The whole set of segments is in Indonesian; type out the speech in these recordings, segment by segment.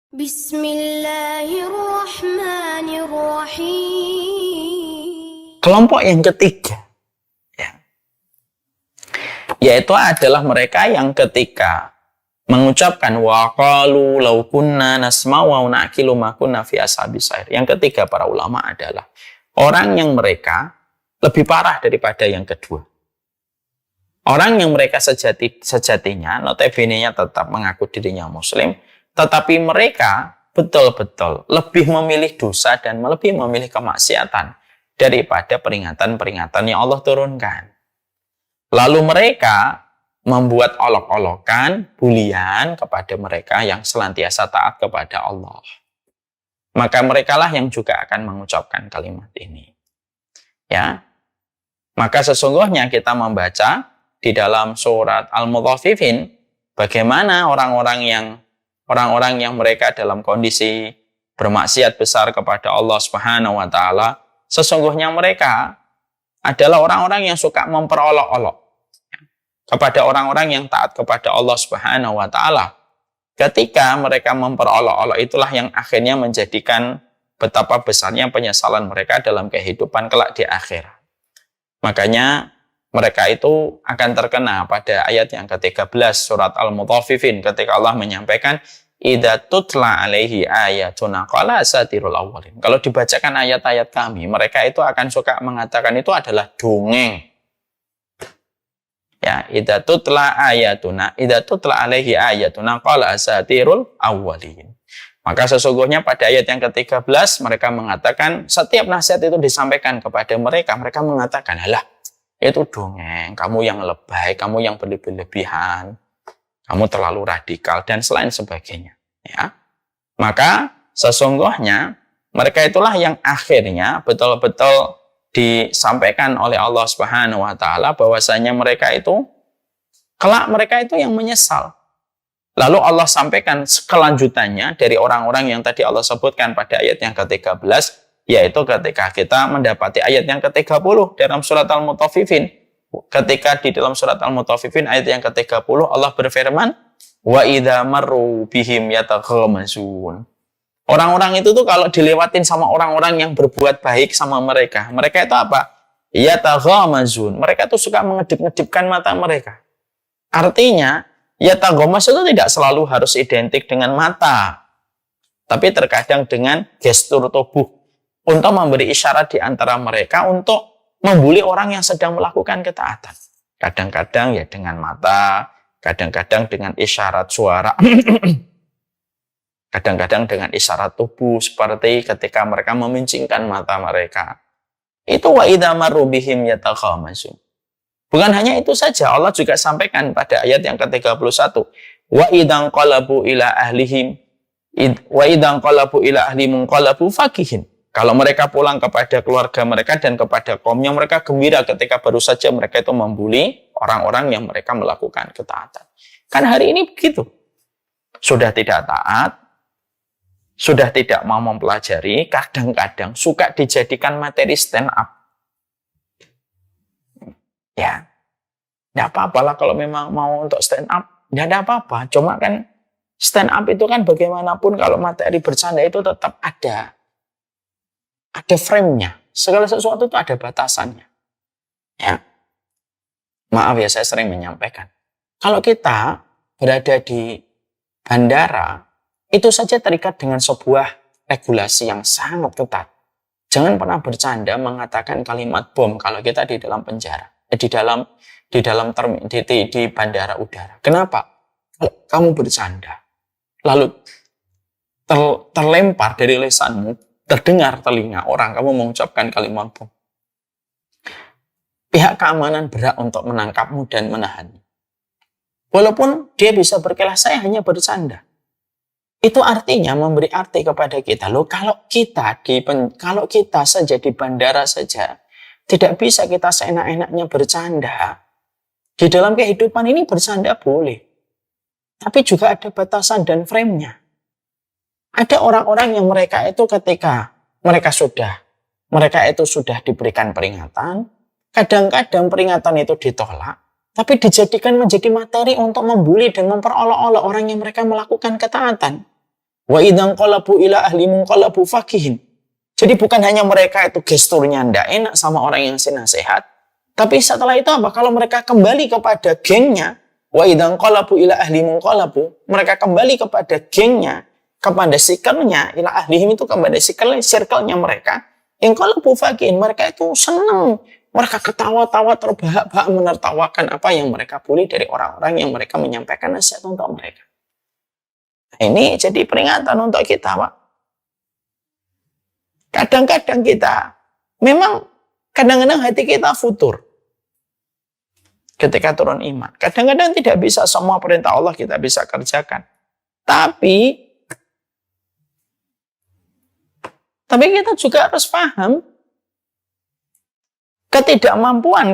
Bismillahirrahmanirrahim. Kelompok yang ketiga, yaitu adalah mereka yang ketika mengucapkan waqalu law kunna nasma'u wa na'qilu ma kunna fi ashabis sa'ir. Yang ketiga para ulama adalah orang yang mereka lebih parah daripada yang kedua. Orang yang mereka sejatinya notabene-nya tetap mengaku dirinya muslim, tetapi mereka betul-betul lebih memilih dosa dan lebih memilih kemaksiatan daripada peringatan-peringatan yang Allah turunkan. Lalu mereka membuat olok-olokan, bulian kepada mereka yang senantiasa taat kepada Allah. Maka merekalah yang juga akan mengucapkan kalimat ini. Ya. Maka sesungguhnya kita membaca di dalam surat Al-Mutaffifin bagaimana orang-orang yang mereka dalam kondisi bermaksiat besar kepada Allah Subhanahu wa taala, sesungguhnya mereka adalah orang-orang yang suka memperolok-olok kepada orang-orang yang taat kepada Allah Subhanahu wa taala. Ketika mereka memperolok-olok, itulah yang akhirnya menjadikan betapa besarnya penyesalan mereka dalam kehidupan kelak di akhirat. Makanya mereka itu akan terkena pada ayat yang ke-13 surat Al-Mutaffifin ketika Allah menyampaikan idza tutla alaihi ayatuna qala asatirul awwalin. Kalau dibacakan ayat-ayat kami, mereka itu akan suka mengatakan itu adalah dongeng. Ya, idza tutla alaihi ayatuna qala asatirul awwalin. Maka sesungguhnya pada ayat yang ke-13 mereka mengatakan setiap nasihat itu disampaikan kepada mereka mengatakan, "Halah, itu dongeng, kamu yang lebay, kamu yang berlebihan, kamu terlalu radikal," dan selain sebagainya. Ya. Maka sesungguhnya mereka itulah yang akhirnya betul-betul disampaikan oleh Allah Subhanahu wa taala bahwasanya mereka itu kelak mereka itu yang menyesal. Lalu Allah sampaikan kelanjutannya dari orang-orang yang tadi Allah sebutkan pada ayat yang ke-13, yaitu ketika kita mendapati ayat yang ke-30 dalam surat Al-Mutaffifin. Ketika di dalam surat Al-Mutaffifin ayat yang ke-30 Allah berfirman, wa idza marru bihim yataghamazun. Orang-orang itu tuh kalau dilewatin sama orang-orang yang berbuat baik sama mereka itu apa? Yataghamazun. Mereka tuh suka mengedip-ngedipkan mata mereka. Artinya, yataghamaz itu tidak selalu harus identik dengan mata, tapi terkadang dengan gestur tubuh untuk memberi isyarat di antara mereka untuk membuli orang yang sedang melakukan ketaatan. Kadang-kadang ya dengan mata, kadang-kadang dengan isyarat suara, kadang-kadang dengan isyarat tubuh seperti ketika mereka memincingkan mata mereka. Itu wa idza marru bihim yataghamazun. Bukan hanya itu saja, Allah juga sampaikan pada ayat yang ke-31, wa idzan qalabu ila ahlihim qalabu fakihin. Kalau mereka pulang kepada keluarga mereka dan kepada kaumnya, mereka gembira ketika baru saja mereka itu membuli orang-orang yang mereka melakukan ketaatan. Kan hari ini begitu. Sudah tidak taat, sudah tidak mau mempelajari, kadang-kadang suka dijadikan materi stand up. Ya, tidak apa-apalah kalau memang mau untuk stand up, tidak ada apa-apa. Cuma kan stand up itu kan bagaimanapun kalau materi bercanda itu tetap ada frame-nya. Segala sesuatu itu ada batasannya. Ya. Maaf ya, saya sering menyampaikan. Kalau kita berada di bandara, itu saja terikat dengan sebuah regulasi yang sangat ketat. Jangan pernah bercanda mengatakan kalimat bom kalau kita di dalam penjara, di bandara udara. Kenapa? Kalau kamu bercanda, lalu terlempar dari lisanmu, terdengar telinga orang kamu mengucapkan kalimat bom, pihak keamanan berhak untuk menangkapmu dan menahanmu. Walaupun dia bisa berkelah, saya hanya bercanda. Itu artinya memberi arti kepada kita. Loh, kalau kita saja di bandara saja tidak bisa kita seenak-enaknya bercanda. Di dalam kehidupan ini bercanda boleh, tapi juga ada batasan dan frame-nya. Ada orang-orang yang mereka itu ketika mereka itu sudah diberikan peringatan, kadang-kadang peringatan itu ditolak, tapi dijadikan menjadi materi untuk membuli dan memperolok-olok orang yang mereka melakukan ketaatan. Wa idzan qalabu ila ahlimu qalabu fakihin. Jadi bukan hanya mereka itu gesturnya ndak enak sama orang yang ngasih nasihat, tapi setelah itu apa? Kalau mereka kembali kepada gengnya, wa idzan qalabu ila ahlimu qalabu, mereka kembali kepada gengnya, kepada circle-nya, ila ahlihim itu kepada circle-nya mereka, yang qalabu fakihin, mereka itu senang. Mereka ketawa-tawa terbahak-bahak menertawakan apa yang mereka bully dari orang-orang yang mereka menyampaikan nasihat untuk mereka. Ini jadi peringatan untuk kita, Pak. Kadang-kadang kita, memang kadang-kadang hati kita futur ketika turun iman. Kadang-kadang tidak bisa semua perintah Allah kita bisa kerjakan. Tapi kita juga harus paham ketidakmampuan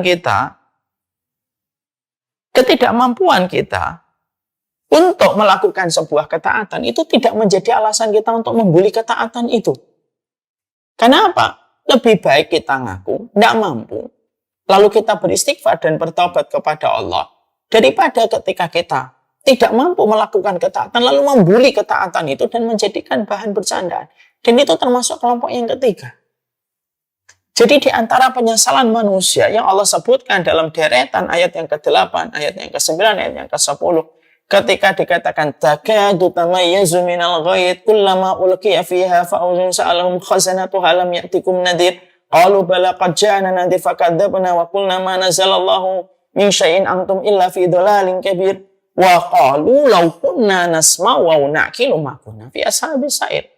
kita untuk melakukan sebuah ketaatan itu tidak menjadi alasan kita untuk membuli ketaatan itu. Kenapa? Lebih baik kita ngaku, tidak mampu, lalu kita beristighfar dan bertobat kepada Allah, daripada ketika kita tidak mampu melakukan ketaatan, lalu membuli ketaatan itu dan menjadikan bahan bercandaan. Dan itu termasuk kelompok yang ketiga. Jadi di antara penyesalan manusia yang Allah sebutkan dalam deretan ayat yang ke-8, ayat yang ke-9, ayat yang ke-10, ketika dikatakan takadu tamayyazu minal ghaid kullama ulqiya fiha fa'udun sa'alahum khazanatuha lam ya'tikum nadhir qalu bala qad ja'ana nadhir fakadzabna wa qulna ma nazalallahu min syai'in antum illa fi dhalalin kabir wa qalu law kunna nasma'u wa na'qilu ma kunna fi ashabis sa'ir.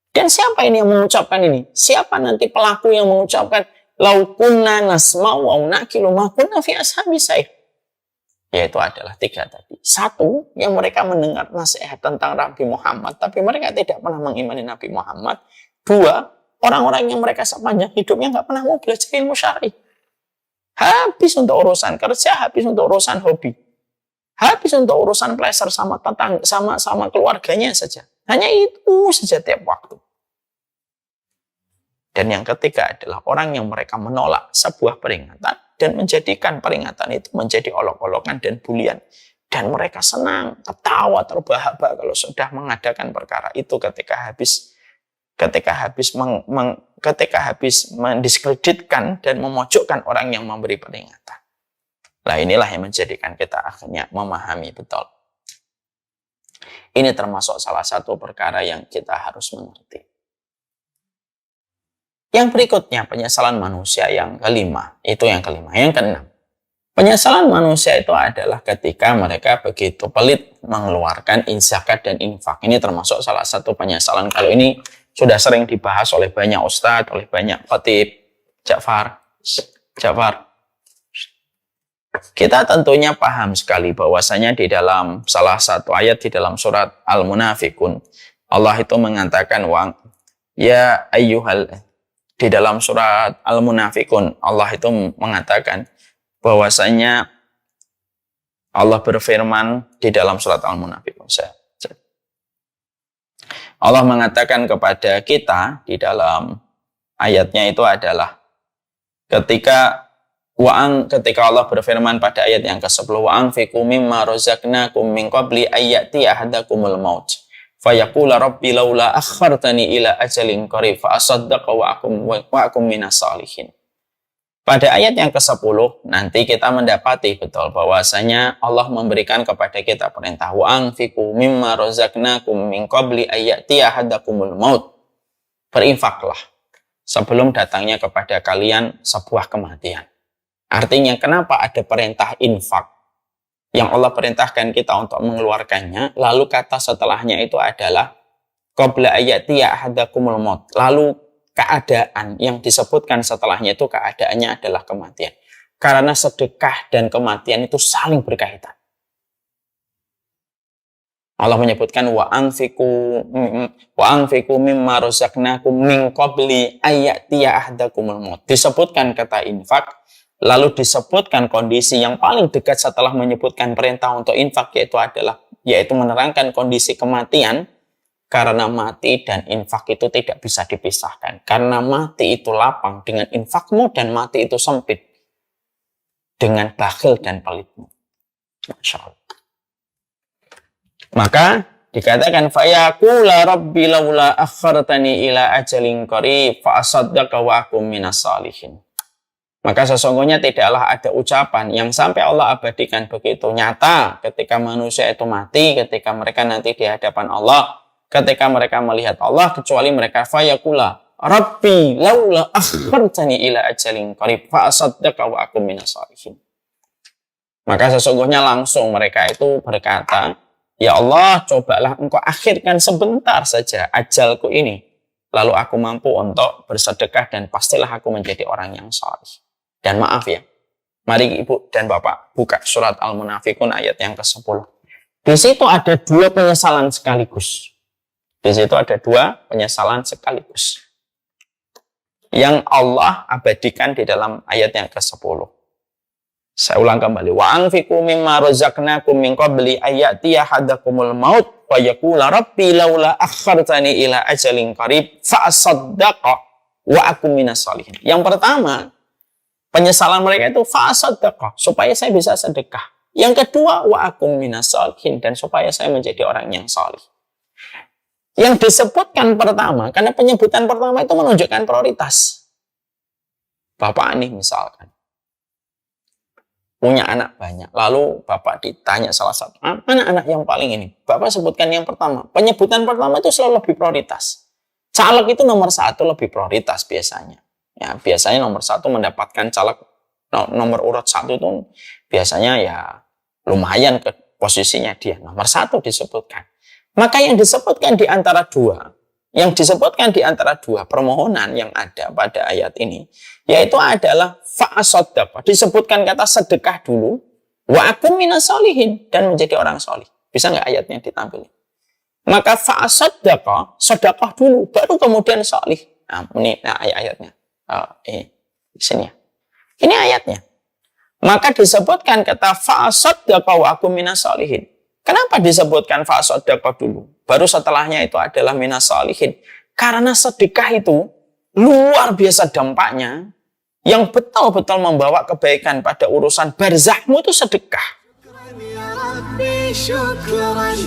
Dan siapa ini yang mengucapkan ini? Siapa nanti pelaku yang mengucapkan law kunna nasma'u wa na'qilu ma kunna fi ashabis sa'ir? Yaitu adalah 3 tadi. 1, yang mereka mendengar nasihat tentang Nabi Muhammad, tapi mereka tidak pernah mengimani Nabi Muhammad. 2, orang-orang yang mereka sepanjang hidupnya nggak pernah mau belajar ilmu syar'i. Habis untuk urusan kerja, habis untuk urusan hobi. Habis untuk urusan pleasure sama tetangga, sama keluarganya saja. Hanya itu saja tiap waktu. Dan yang ketiga adalah orang yang mereka menolak sebuah peringatan dan menjadikan peringatan itu menjadi olok-olokan dan bulian. Dan mereka senang, ketawa terbahak-bahak kalau sudah mengadakan perkara itu ketika habis mendiskreditkan dan memojokkan orang yang memberi peringatan. Nah, inilah yang menjadikan kita akhirnya memahami betul. Ini termasuk salah satu perkara yang kita harus mengerti. Yang berikutnya, penyesalan manusia yang kelima. Itu yang kelima. Yang keenam. Penyesalan manusia itu adalah ketika mereka begitu pelit mengeluarkan zakat dan infak. Ini termasuk salah satu penyesalan. Kalau ini sudah sering dibahas oleh banyak ustadz, oleh banyak khatib. Ja'far. Kita tentunya paham sekali bahwasanya di dalam salah satu ayat di dalam surat Al-Munafikun, Allah itu mengatakan, ya ayyuhal, di dalam surat Al-Munafikun, Allah itu mengatakan bahwasanya Allah berfirman di dalam surat Al-Munafikun. Allah mengatakan kepada kita di dalam ayatnya itu adalah ketika Allah berfirman pada ayat yang ke-10, wa anfiqu mimma razaqnakum min qabli ayyati ahadakumul maut. Fayaqula rabbi laula akhartani ila ajalin qarib fa asaddaqa wa akum minas salihin. Pada ayat yang ke-10 nanti kita mendapati betul bahwasanya Allah memberikan kepada kita perintah wa anfiqu mimma razaqnakum min qabli ayyati ahadakumul maut. Berinfaklah sebelum datangnya kepada kalian sebuah kematian. Artinya kenapa ada perintah infak yang Allah perintahkan kita untuk mengeluarkannya, lalu kata setelahnya itu adalah qabla ayati ahadakumul maut. Lalu keadaan yang disebutkan setelahnya itu keadaannya adalah kematian. Karena sedekah dan kematian itu saling berkaitan. Allah menyebutkan wa anfiqu mimma razaqnakum min qabli ayati ahadakumul maut. Disebutkan kata infak, lalu disebutkan kondisi yang paling dekat setelah menyebutkan perintah untuk infak, yaitu menerangkan kondisi kematian. Karena mati dan infak itu tidak bisa dipisahkan. Karena mati itu lapang dengan infakmu dan mati itu sempit dengan bakhil dan pelitmu. Masya Allah. Maka dikatakan fayaqula rabbi laula akhartani ila ajalin qarib fa asaddaqa wa akum minas salihin. Maka sesungguhnya tidaklah ada ucapan yang sampai Allah abadikan begitu nyata ketika manusia itu mati, ketika mereka nanti di hadapan Allah, ketika mereka melihat Allah, kecuali mereka fayaqula rabbi laula akhartani ila ajalin qarib fa asaddaqa wa akum minas salihin. Maka sesungguhnya langsung mereka itu berkata, ya Allah, cobalah engkau akhirkan sebentar saja ajalku ini, lalu aku mampu untuk bersedekah dan pastilah aku menjadi orang yang saleh. Dan maaf ya, mari ibu dan bapak buka surat Al-Munafikun ayat yang ke-10. Di situ ada dua penyesalan sekaligus. Di situ ada dua penyesalan sekaligus yang Allah abadikan di dalam ayat yang ke-10. Saya ulang kembali. Wa anfiqu mimma razaqnakum min qabli ayatiya hadakumul maut wa yaqula rabbi laula akhartani ila ajalin qarib fa asaddaqa wa akum minas salihin. Yang pertama, penyesalan mereka itu fa asaddaqa, supaya saya bisa sedekah. Yang kedua, wa akum minas salihin, dan supaya saya menjadi orang yang salih. Yang disebutkan pertama, karena penyebutan pertama itu menunjukkan prioritas. Bapak nih misalkan punya anak banyak, lalu bapak ditanya salah satu, mana anak yang paling ini? Bapak sebutkan yang pertama. Penyebutan pertama itu selalu lebih prioritas. Caleg itu nomor satu lebih prioritas biasanya. Ya, biasanya nomor satu mendapatkan caleg nomor urut satu itu biasanya ya lumayan ke posisinya dia. Nomor satu disebutkan. Maka yang disebutkan di antara dua, permohonan yang ada pada ayat ini, yaitu adalah fa'asaddaqa. Disebutkan kata sedekah dulu, wa akum minas salihin, dan menjadi orang solih. Bisa nggak ayatnya ditampilkan? Maka fa'asaddaqa, sedekah dulu, baru kemudian solih. Nah, ini ayatnya. Di sini ya. Ini ayatnya. Maka disebutkan kata fa'asaddaqa wa akum minas salihin. Kenapa disebutkan fa'asaddaqa dulu? Baru setelahnya itu adalah minas salihin. Karena sedekah itu luar biasa dampaknya, yang betul-betul membawa kebaikan pada urusan barzahmu itu sedekah. Syukran,